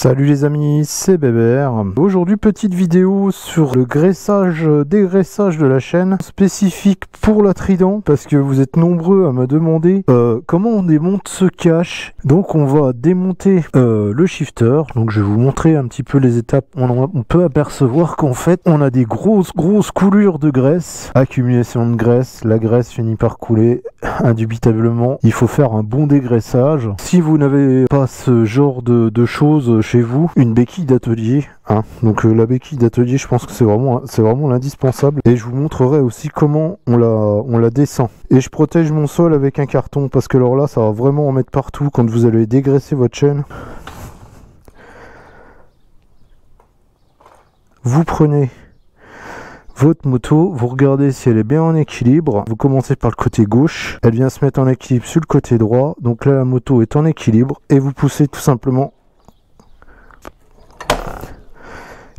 Salut les amis, c'est Bébert. Aujourd'hui, petite vidéo sur le graissage, dégraissage de la chaîne spécifique pour la Trident, parce que vous êtes nombreux à me demander comment on démonte ce cache. Donc on va démonter le shifter. Donc je vais vous montrer un petit peu les étapes. On peut apercevoir qu'en fait on a des grosses coulures de graisse, accumulation de graisse, la graisse finit par couler indubitablement. Il faut faire un bon dégraissage. Si vous n'avez pas ce genre de choses chez vous, une béquille d'atelier, hein. Donc la béquille d'atelier, je pense que c'est vraiment l'indispensable, et je vous montrerai aussi comment on la descend. Et je protège mon sol avec un carton, parce que alors là ça va vraiment en mettre partout quand vous allez dégraisser votre chaîne. Vous prenez votre moto, vous regardez si elle est bien en équilibre, vous commencez par le côté gauche, elle vient se mettre en équilibre sur le côté droit, donc là la moto est en équilibre, et vous poussez tout simplement.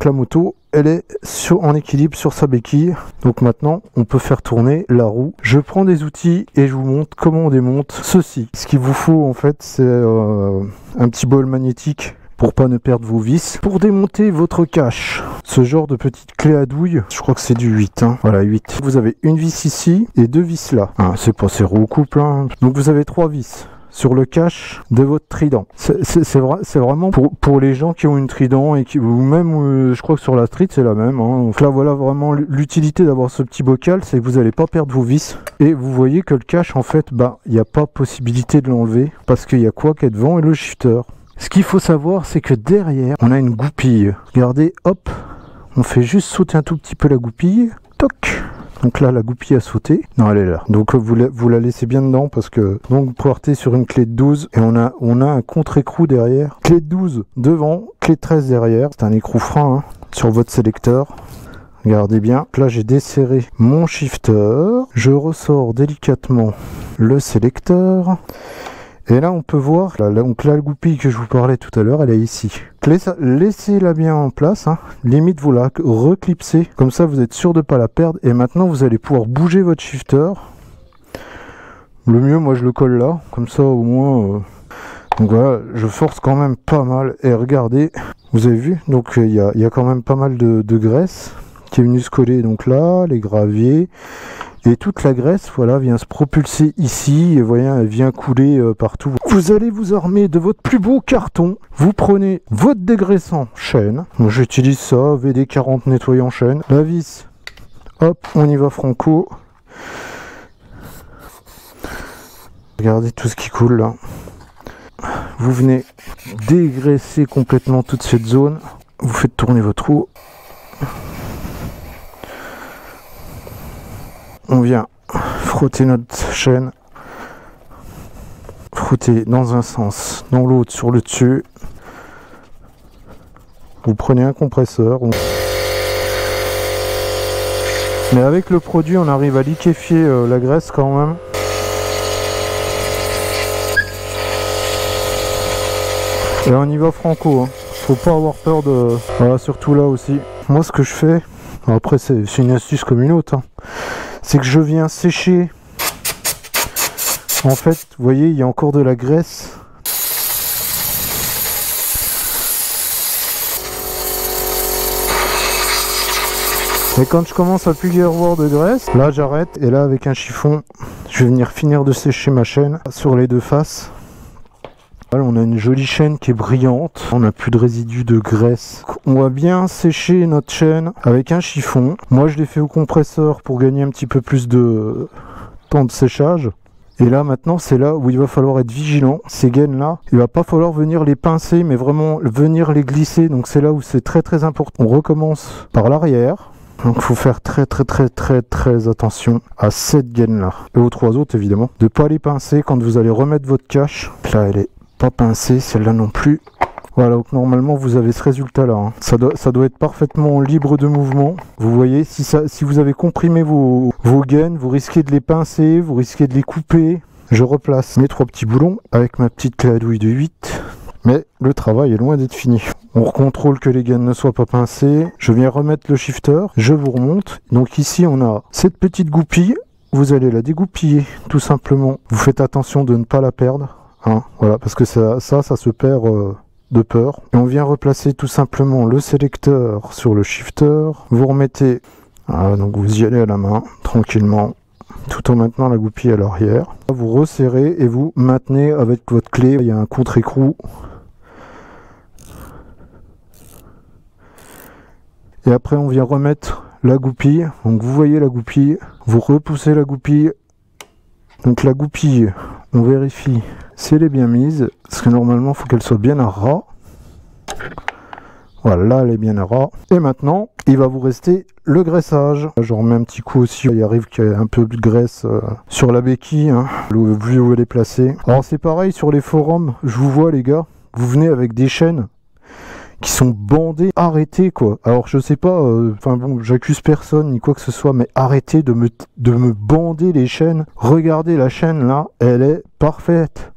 La moto elle est en équilibre sur sa béquille, donc maintenant on peut faire tourner la roue. Je prends des outils et je vous montre comment on démonte ceci. Ce qu'il vous faut en fait, c'est un petit bol magnétique pour pas ne perdre vos vis. Pour démonter votre cache, ce genre de petite clé à douille, je crois que c'est du 8, hein. Voilà, 8. Vous avez une vis ici et deux vis là, hein, c'est pas ces roues couple, hein. Donc vous avez 3 vis sur le cache de votre Trident. C'est vraiment pour les gens qui ont une Trident et qui, ou même je crois que sur la Street c'est la même, hein. Donc là voilà vraiment l'utilité d'avoir ce petit bocal, c'est que vous n'allez pas perdre vos vis. Et vous voyez que le cache en fait, bah il n'y a pas possibilité de l'enlever parce qu'il y a quoi qu'il y a devant et le shifter. Ce qu'il faut savoir, c'est que derrière on a une goupille. Regardez, hop, on fait juste sauter un tout petit peu la goupille, toc. Donc là la goupille a sauté, non elle est là, donc vous la laissez bien dedans, parce que donc vous partez sur une clé de 12 et on a un contre-écrou derrière, clé de 12 devant, clé de 13 derrière, c'est un écrou frein, hein, sur votre sélecteur. Regardez bien, là j'ai desserré mon shifter, je ressors délicatement le sélecteur. Et là on peut voir, donc la goupille que je vous parlais tout à l'heure, elle est ici. Laissez-la bien en place, hein. Limite vous la reclipsez, comme ça vous êtes sûr de ne pas la perdre. Et maintenant vous allez pouvoir bouger votre shifter. Le mieux, moi je le colle là, comme ça au moins... Donc voilà, je force quand même pas mal. Et regardez, vous avez vu, donc il y a quand même pas mal de graisse qui est venue se coller. Donc là, les graviers... Et toute la graisse, voilà, vient se propulser ici, et voyez, elle vient couler partout. Vous allez vous armer de votre plus beau carton. Vous prenez votre dégraissant chaîne. Moi, j'utilise ça, VD40 nettoyant chaîne. La vis, hop, on y va franco. Regardez tout ce qui coule là. Vous venez dégraisser complètement toute cette zone. Vous faites tourner votre roue. On vient frotter notre chaîne, frotter dans un sens, dans l'autre, sur le dessus. Vous prenez un compresseur. Mais avec le produit, on arrive à liquéfier la graisse quand même. Et on y va franco, hein. Faut pas avoir peur de... Voilà, surtout là aussi. Moi, ce que je fais, après c'est une astuce comme une autre, hein, c'est que je viens sécher. En fait, vous voyez, il y a encore de la graisse. Et quand je commence à plus y avoir de graisse, là j'arrête, et là avec un chiffon, je vais venir finir de sécher ma chaîne sur les deux faces. Voilà, on a une jolie chaîne qui est brillante, on n'a plus de résidus de graisse. On va bien sécher notre chaîne avec un chiffon. Moi je l'ai fait au compresseur pour gagner un petit peu plus de temps de séchage. Et là maintenant c'est là où il va falloir être vigilant. Ces gaines là, il va pas falloir venir les pincer, mais vraiment venir les glisser. Donc c'est là où c'est très important. On recommence par l'arrière. Donc il faut faire très attention à cette gaine là. Et aux 3 autres évidemment. De pas les pincer quand vous allez remettre votre cache. Là elle est pas pincée, celle-là non plus. Voilà, donc normalement vous avez ce résultat là, hein. Ça doit être parfaitement libre de mouvement. Vous voyez, si vous avez comprimé vos gaines, vous risquez de les pincer, vous risquez de les couper. Je replace mes 3 petits boulons avec ma petite clé à douille de 8. Mais le travail est loin d'être fini. On contrôle que les gaines ne soient pas pincées. Je viens remettre le shifter, je vous remonte. Donc ici on a cette petite goupille. Vous allez la dégoupiller tout simplement. Vous faites attention de ne pas la perdre. Hein, voilà, parce que ça se perd de peur. Et on vient replacer tout simplement le sélecteur sur le shifter. Vous remettez, donc vous y allez à la main, tranquillement, tout en maintenant la goupille à l'arrière. Vous resserrez et vous maintenez avec votre clé. Il y a un contre-écrou. Et après on vient remettre la goupille. Donc vous voyez la goupille, vous repoussez la goupille. Donc la goupille, on vérifie si elle est bien mise, parce que normalement il faut qu'elle soit bien à ras. Voilà, là elle est bien à ras. Et maintenant, il va vous rester le graissage. Je remets un petit coup aussi, il arrive qu'il y ait un peu de graisse sur la béquille, hein, vu où elle est placée. Alors c'est pareil sur les forums, je vous vois les gars, vous venez avec des chaînes qui sont bandés, arrêtez quoi. Alors je sais pas, enfin bon, j'accuse personne ni quoi que ce soit, mais arrêtez de me bander les chaînes. Regardez la chaîne là, elle est parfaite.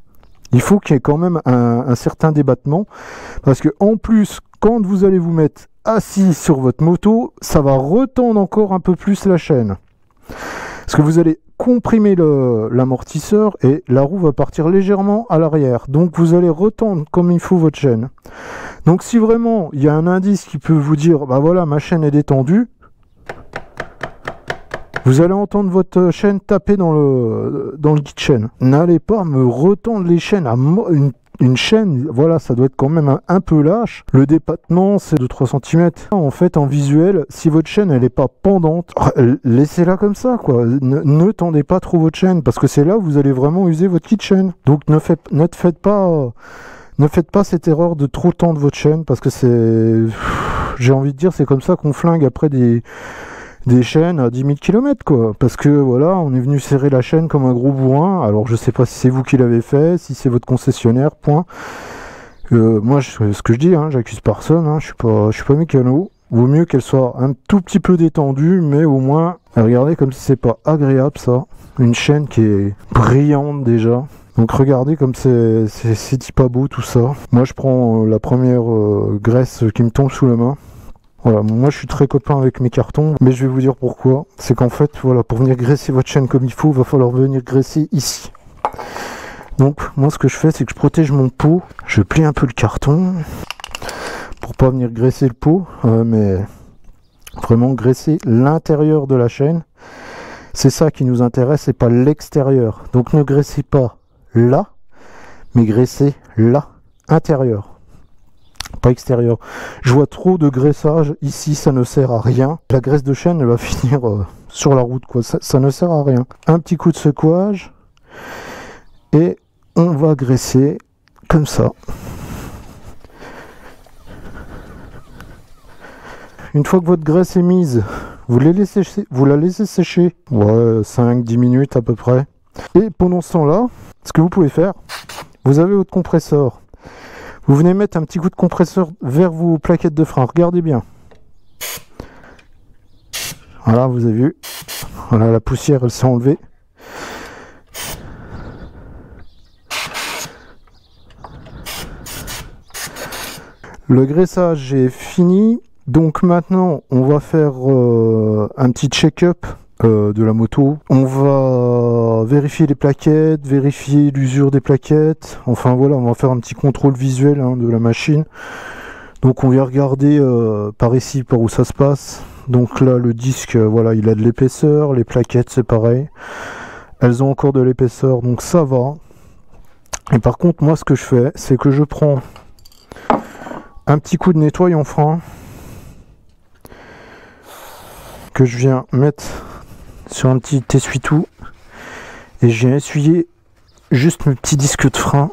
Il faut qu'il y ait quand même un certain débattement, parce que en plus, quand vous allez vous mettre assis sur votre moto, ça va retendre encore un peu plus la chaîne. Parce que vous allez comprimer l'amortisseur et la roue va partir légèrement à l'arrière. Donc vous allez retendre comme il faut votre chaîne. Donc si vraiment il y a un indice qui peut vous dire, bah voilà, ma chaîne est détendue, vous allez entendre votre chaîne taper dans le guide chaîne. N'allez pas me retendre les chaînes à une chaîne, voilà, ça doit être quand même un peu lâche. Le débattement, c'est de 3 cm. En fait, en visuel, si votre chaîne, elle n'est pas pendante, laissez-la comme ça, quoi. Ne tendez pas trop votre chaîne, parce que c'est là où vous allez vraiment user votre kit chaîne. Donc, ne faites pas cette erreur de trop tendre votre chaîne, parce que c'est... J'ai envie de dire, c'est comme ça qu'on flingue après des chaînes à 10 000 km quoi, parce que voilà, on est venu serrer la chaîne comme un gros bourrin. Alors je sais pas si c'est vous qui l'avez fait, si c'est votre concessionnaire, point. Moi ce que je dis, hein, j'accuse personne, hein, je suis pas mécano. Vaut mieux qu'elle soit un tout petit peu détendue, mais au moins, regardez comme si c'est pas agréable ça, une chaîne qui est brillante déjà. Donc regardez comme c'est pas beau tout ça. Moi je prends la première graisse qui me tombe sous la main. Voilà, moi je suis très copain avec mes cartons, mais je vais vous dire pourquoi. C'est qu'en fait, voilà, pour venir graisser votre chaîne comme il faut, il va falloir venir graisser ici. Donc moi ce que je fais, c'est que je protège mon pot, je plie un peu le carton, pour pas venir graisser le pot, mais vraiment graisser l'intérieur de la chaîne. C'est ça qui nous intéresse, et pas l'extérieur. Donc ne graissez pas là, mais graissez là, intérieur. Pas extérieur. Je vois trop de graissage ici, ça ne sert à rien. La graisse de chaîne elle va finir sur la route quoi, ça ne sert à rien. Un petit coup de secouage et on va graisser comme ça. Une fois que votre graisse est mise, vous la laissez sécher, ouais, 5-10 minutes à peu près. Et pendant ce temps-là, ce que vous pouvez faire, vous avez votre compresseur. Vous venez mettre un petit coup de compresseur vers vos plaquettes de frein. Regardez bien. Voilà, vous avez vu. Voilà, la poussière, elle s'est enlevée. Le graissage est fini. Donc maintenant, on va faire un petit check-up de la moto. On va vérifier les plaquettes, vérifier l'usure des plaquettes. Enfin voilà, on va faire un petit contrôle visuel hein, de la machine. Donc on vient regarder par ici, par où ça se passe. Donc là, le disque, voilà, il a de l'épaisseur. Les plaquettes, c'est pareil. Elles ont encore de l'épaisseur, donc ça va. Et par contre, moi, ce que je fais, c'est que je prends un petit coup de nettoyant frein que je viens mettre sur un petit essuie-tout et je viens essuyer juste mes petits disques de frein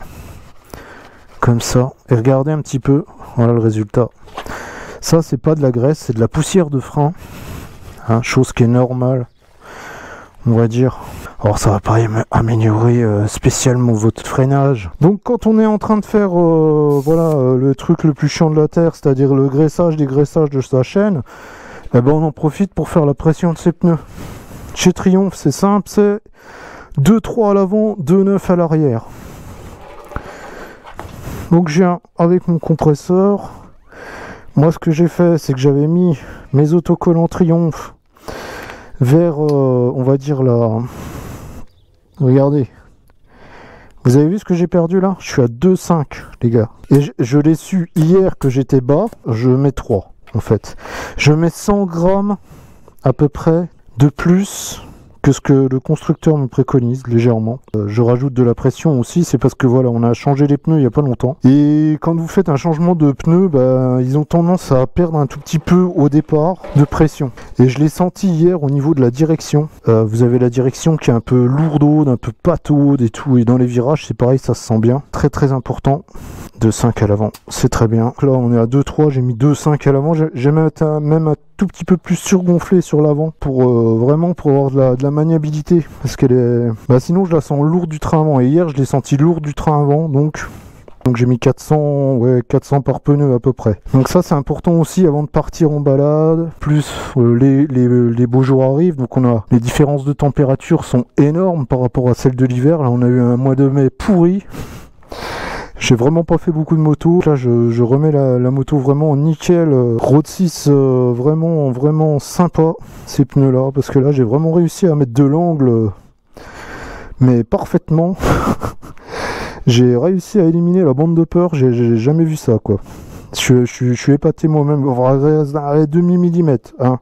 comme ça et regardez un petit peu, voilà le résultat. Ça c'est pas de la graisse, c'est de la poussière de frein, hein, chose qui est normale on va dire. Alors ça va pas améliorer spécialement votre freinage. Donc quand on est en train de faire voilà le truc le plus chiant de la terre, c'est-à-dire le graissage, dégraissage de sa chaîne, eh ben on en profite pour faire la pression de ses pneus. Chez Triumph, c'est simple, c'est 2,3 à l'avant, 2,9 à l'arrière. Donc je viens avec mon compresseur. Moi, ce que j'ai fait, c'est que j'avais mis mes autocollants Triumph vers, on va dire là. Regardez. Vous Vous avez vu ce que j'ai perdu là? Je suis à 2,5 les gars. Et je l'ai su hier que j'étais bas, je mets 3 en fait. Je mets 100 grammes à peu près de plus que ce que le constructeur me préconise légèrement. Je rajoute de la pression aussi, c'est parce que voilà, on a changé les pneus il n'y a pas longtemps. Et quand vous faites un changement de pneus, bah, ils ont tendance à perdre un tout petit peu au départ de pression. Et je l'ai senti hier au niveau de la direction. Vous avez la direction qui est un peu lourdaude, un peu pataude et tout. Et dans les virages, c'est pareil, ça se sent bien. Très très important. 2,5 à l'avant, c'est très bien. Là, on est à 2,3, j'ai mis 2,5 à l'avant. J'ai même un tout petit peu plus surgonflé sur l'avant pour vraiment pour avoir de la maniabilité. Parce qu'elle est... Bah, sinon, je la sens lourde du train avant. Et hier, je l'ai senti lourde du train avant. Donc j'ai mis 400, ouais, 400 par pneu à peu près. Donc ça, c'est important aussi avant de partir en balade. Plus les beaux jours arrivent. Donc les différences de température sont énormes par rapport à celles de l'hiver. Là, on a eu un mois de mai pourri. J'ai vraiment pas fait beaucoup de motos. Là, je remets la moto vraiment nickel. Road 6, vraiment sympa, ces pneus-là. Parce que là, j'ai vraiment réussi à mettre de l'angle, mais parfaitement. J'ai réussi à éliminer la bande de peur. J'ai jamais vu ça, quoi. Je suis épaté moi-même. À demi millimètre, hein.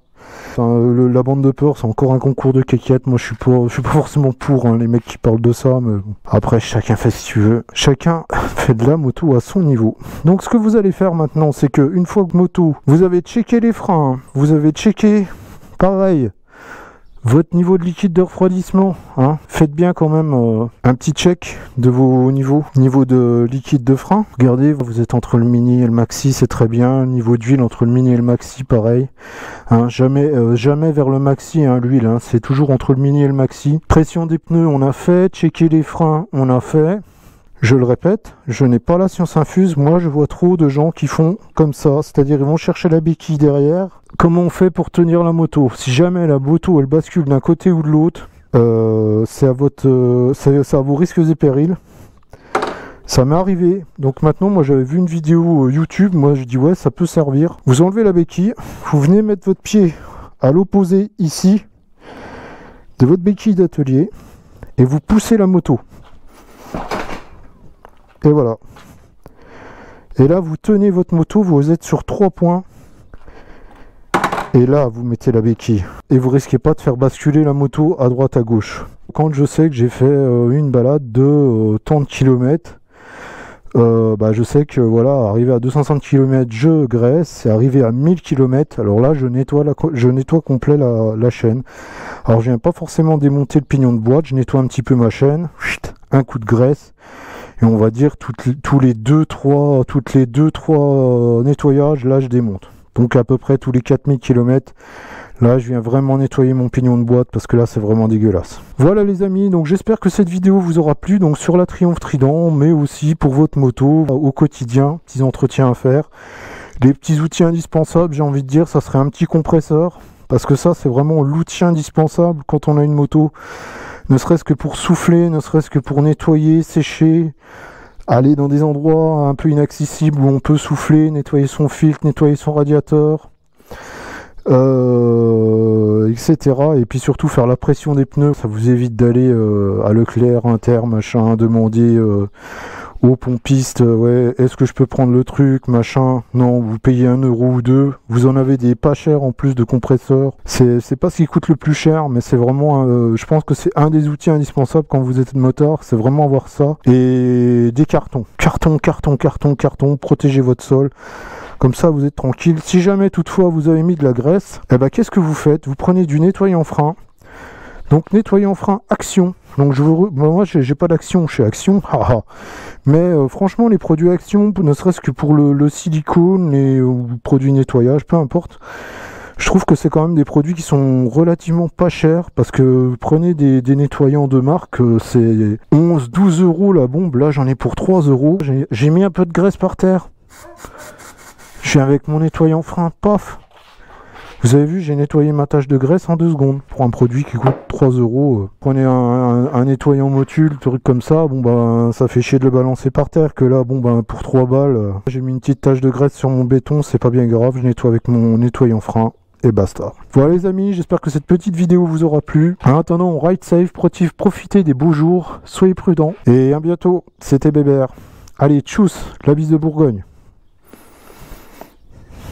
Enfin, la bande de peur, c'est encore un concours de caquettes. Moi, je suis pas forcément pour hein, les mecs qui parlent de ça, mais bon. Après, chacun fait ce qu'il veut. Chacun fait de la moto à son niveau. Donc, ce que vous allez faire maintenant, c'est que une fois que moto, vous avez checké les freins, vous avez checké, pareil, votre niveau de liquide de refroidissement, hein. Faites bien quand même un petit check de vos niveau de liquide de frein. Regardez, vous êtes entre le mini et le maxi, c'est très bien. Niveau d'huile entre le mini et le maxi, pareil. Hein, jamais vers le maxi, hein, l'huile, hein, c'est toujours entre le mini et le maxi. Pression des pneus, on a fait. Checker les freins, on a fait. Je le répète, je n'ai pas la science infuse. Moi, je vois trop de gens qui font comme ça, c'est-à-dire ils vont chercher la béquille derrière. Comment on fait pour tenir la moto? Si jamais la moto elle bascule d'un côté ou de l'autre, c'est à vos risques et périls. Ça m'est arrivé. Donc maintenant, moi j'avais vu une vidéo YouTube, moi je dis ouais, ça peut servir. Vous enlevez la béquille, vous venez mettre votre pied à l'opposé ici de votre béquille d'atelier et vous poussez la moto. Et voilà. Et là, vous tenez votre moto, vous êtes sur 3 points. Et là, vous mettez la béquille. Et vous risquez pas de faire basculer la moto à droite, à gauche. Quand je sais que j'ai fait une balade de tant de kilomètres, bah, je sais que voilà, arrivé à 250 km, je graisse. Et arrivé à 1000 km, alors là, je nettoie complet la chaîne. Alors, je viens pas forcément démonter le pignon de boîte, je nettoie un petit peu ma chaîne. Un coup de graisse. Et on va dire tous les 2-3 nettoyages, là je démonte. Donc à peu près tous les 4000 km, là je viens vraiment nettoyer mon pignon de boîte parce que là c'est vraiment dégueulasse. Voilà les amis, donc j'espère que cette vidéo vous aura plu, donc sur la Triumph Trident, mais aussi pour votre moto au quotidien, petits entretiens à faire. Les petits outils indispensables, j'ai envie de dire, ça serait un petit compresseur, parce que ça c'est vraiment l'outil indispensable quand on a une moto. Ne serait-ce que pour souffler, ne serait-ce que pour nettoyer, sécher, aller dans des endroits un peu inaccessibles où on peut souffler, nettoyer son filtre, nettoyer son radiateur, etc. Et puis surtout faire la pression des pneus. Ça vous évite d'aller à Leclerc, Inter, machin, demander au pompiste, ouais, est-ce que je peux prendre le truc, machin. Non, vous payez 1 euro ou 2. Vous en avez des pas chers en plus de compresseurs. C'est pas ce qui coûte le plus cher, mais c'est vraiment, je pense que c'est un des outils indispensables quand vous êtes motard. C'est vraiment avoir ça. Et des cartons. Carton. Protégez votre sol. Comme ça, vous êtes tranquille. Si jamais, toutefois, vous avez mis de la graisse, eh ben, qu'est-ce que vous faites? Vous prenez du nettoyant frein. Donc, nettoyant frein Action. Donc, moi, j'ai pas d'Action chez Action. Mais franchement, les produits Action, ne serait-ce que pour le silicone, les produits nettoyage, peu importe, je trouve que c'est quand même des produits qui sont relativement pas chers. Parce que vous prenez des nettoyants de marque, c'est 11-12 euros la bombe. Là, j'en ai pour 3 euros. J'ai mis un peu de graisse par terre. Je suis avec mon nettoyant frein, paf. Vous avez vu, j'ai nettoyé ma tache de graisse en 2 secondes pour un produit qui coûte 3 euros. Prenez un nettoyant motule, truc comme ça, bon ben ça fait chier de le balancer par terre. Que là, bon ben pour 3 balles, j'ai mis une petite tache de graisse sur mon béton, c'est pas bien grave, je nettoie avec mon nettoyant frein. et basta. Voilà les amis, j'espère que cette petite vidéo vous aura plu. En attendant, on ride safe, profitez des beaux jours, soyez prudents. Et à bientôt, c'était Bébert. Allez, tchuss, la bise de Bourgogne.